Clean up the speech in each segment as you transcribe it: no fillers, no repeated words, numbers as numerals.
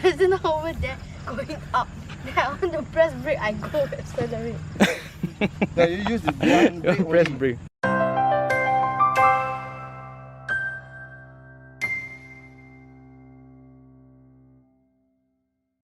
Tristan over there going up. Then I want to press brake, I go accelerate. Yeah, you use the one brake Press only. brake.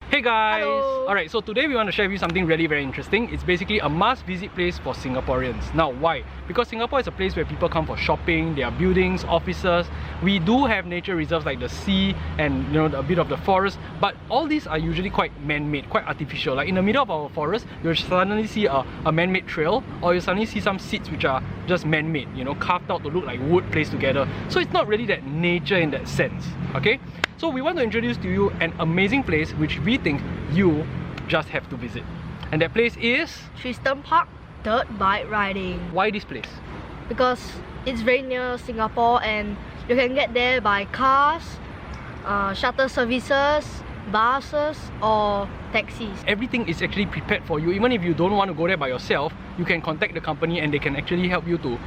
Hey guys! Hello. Alright, so today we want to share with you something really very interesting. It's basically a must-visit place for Singaporeans. Now, why? Because Singapore is a place where people come for shopping, there are buildings, offices. We do have nature reserves like the sea and a bit of the forest, but all these are usually quite man-made, quite artificial. Like in the middle of our forest, you'll suddenly see a man-made trail, or you'll suddenly see some seats which are just man-made, carved out to look like wood placed together. So it's not really that nature in that sense, okay? So we want to introduce to you an amazing place which we think you just have to visit. And that place is... Tristan Park, dirt bike riding. Why this place? Because it's very near Singapore and you can get there by cars, shuttle services, buses or taxis. Everything is actually prepared for you. Even if you don't want to go there by yourself, you can contact the company and they can actually help you to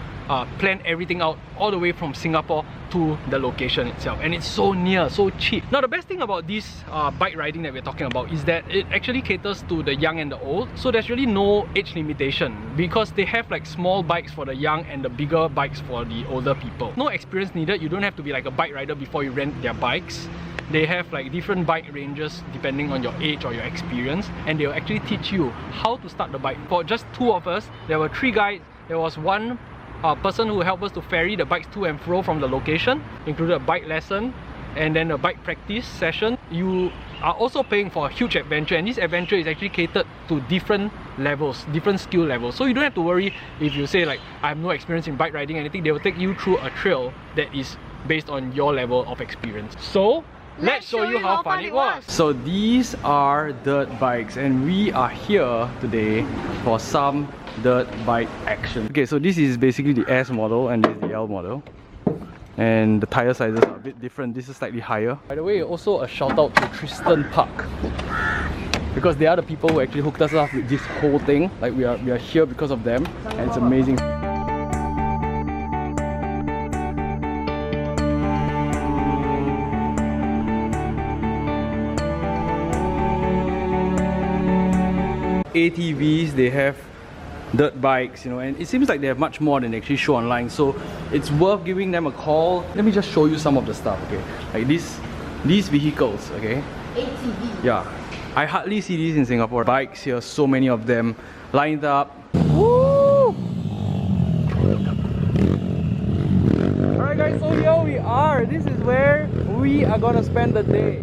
plan everything out all the way from Singapore to the location itself. And it's so near, so cheap. Now the best thing about this bike riding that we're talking about is that it actually caters to the young and the old. So there's really no age limitation because they have like small bikes for the young and the bigger bikes for the older people. No experience needed. You don't have to be like a bike rider before you rent their bikes. They have like different bike ranges depending on your age or your experience, and they'll actually teach you how to start the bike. For just two of us, there were 3 guides. There was one person who helped us to ferry the bikes to and fro from the location, included a bike lesson and then a bike practice session. You are also paying for a huge adventure, and this adventure is actually catered to different levels, different skill levels. So you don't have to worry if you say like, I have no experience in bike riding or anything. They will take you through a trail that is based on your level of experience. So let's show you how fun it was. So these are dirt bikes and we are here today for some dirt bike action. Okay, so this is basically the S model and this is the L model. And the tire sizes are a bit different. This is slightly higher. By the way, also a shout out to Tristan Park, because they are the people who actually hooked us up with this whole thing. Like we are here because of them and it's amazing. ATVs, they have dirt bikes, and it seems like they have much more than they actually show online, so it's worth giving them a call. Let me just show you some of the stuff, okay? Like these vehicles, okay? ATV. Yeah, I hardly see these in Singapore. Bikes here, so many of them lined up. Woo! Alright guys, so here we are. This is where we are gonna spend the day.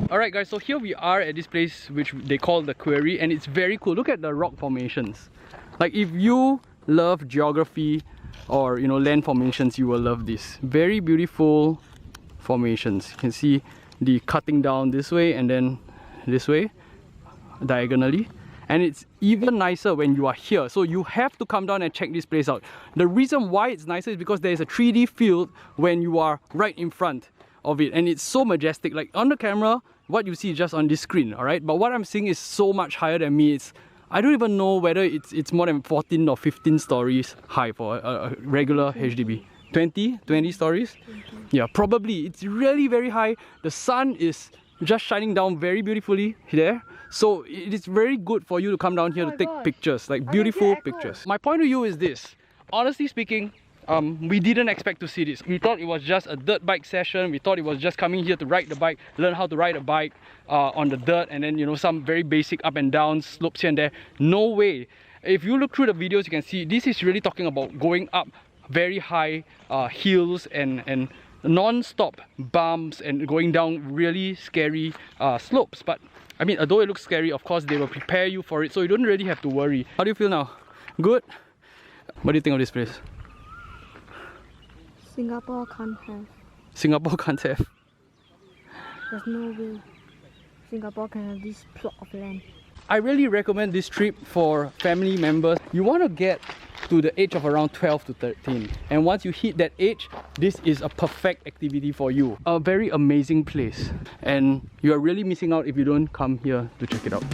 Alright guys, so here we are at this place which they call the Quarry, and it's very cool. Look at the rock formations. Like if you love geography or land formations, you will love this. Very beautiful formations. You can see the cutting down this way and then this way diagonally, and it's even nicer when you are here. So you have to come down and check this place out. The reason why it's nicer is because there is a 3D field when you are right in front of it, and it's so majestic. Like on the camera, what you see is just on this screen, alright? But what I'm seeing is so much higher than me. I don't even know whether it's more than 14 or 15 stories high for a regular HDB. 20 stories? Yeah, probably. It's really very high. The sun is just shining down very beautifully there. So it is very good for you to come down here to take pictures, like beautiful pictures. My point of view is this. Honestly speaking, we didn't expect to see this. We thought it was just a dirt bike session. We thought it was just coming here to ride the bike, learn how to ride a bike on the dirt, and then some very basic up and down slopes here and there. No way. If you look through the videos, you can see this is really talking about going up very high hills and non-stop bumps and going down really scary slopes. But I mean, although it looks scary, of course they will prepare you for it, so you don't really have to worry. How do you feel now? Good? What do you think of this place? Singapore can't have. Singapore can't have. There's no way Singapore can have this plot of land. I really recommend this trip for family members. You want to get to the age of around 12 to 13. And once you hit that age, this is a perfect activity for you. A very amazing place. And you are really missing out if you don't come here to check it out.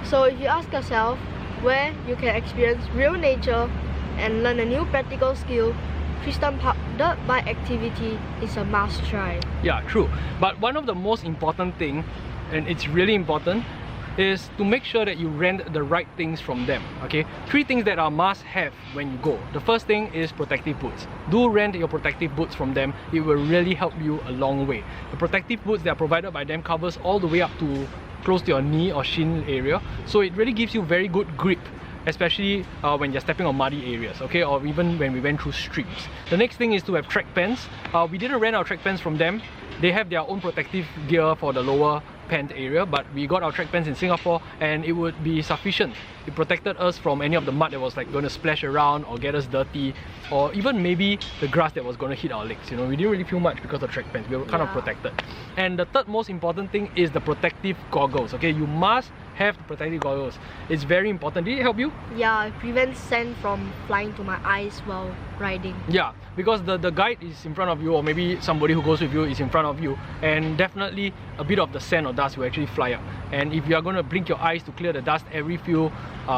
So if you ask yourself where you can experience real nature and learn a new practical skill, Tristan Park dirt bike activity is a must try. Yeah, true. But one of the most important thing, and it's really important, is to make sure that you rent the right things from them. Okay, 3 things that are must have when you go. The first thing is protective boots. Do rent your protective boots from them. It will really help you a long way. The protective boots that are provided by them covers all the way up to close to your knee or shin area, so it really gives you very good grip, especially when you're stepping on muddy areas, okay, or even when we went through streams. The next thing is to have track pants. We didn't rent our track pants from them. They have their own protective gear for the lower pant area, but we got our track pants in Singapore and it would be sufficient. It protected us from any of the mud that was like going to splash around or get us dirty, or even maybe the grass that was going to hit our legs. We didn't really feel much because of track pants. We were kind of protected. And the third most important thing is the protective goggles. Okay, you must have the protective goggles. It's very important. Did it help you? Yeah, it prevents sand from flying to my eyes while riding. Yeah, because the guide is in front of you, or maybe somebody who goes with you is in front of you, and definitely a bit of the sand or dust will actually fly up. And if you are going to blink your eyes to clear the dust every few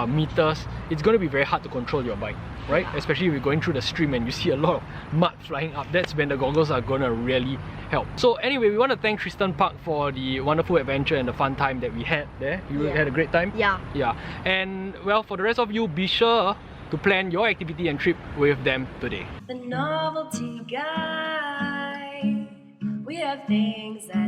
meters, it's going to be very hard to control your bike, right? Especially if you're going through the stream and you see a lot of mud flying up. That's when the goggles are going to really help. So anyway, we want to thank Tristan Park for the wonderful adventure and the fun time that we had there. You had a great time? Yeah. Yeah. And well, for the rest of you, be sure to plan your activity and trip with them today. The novelty guy. We have things that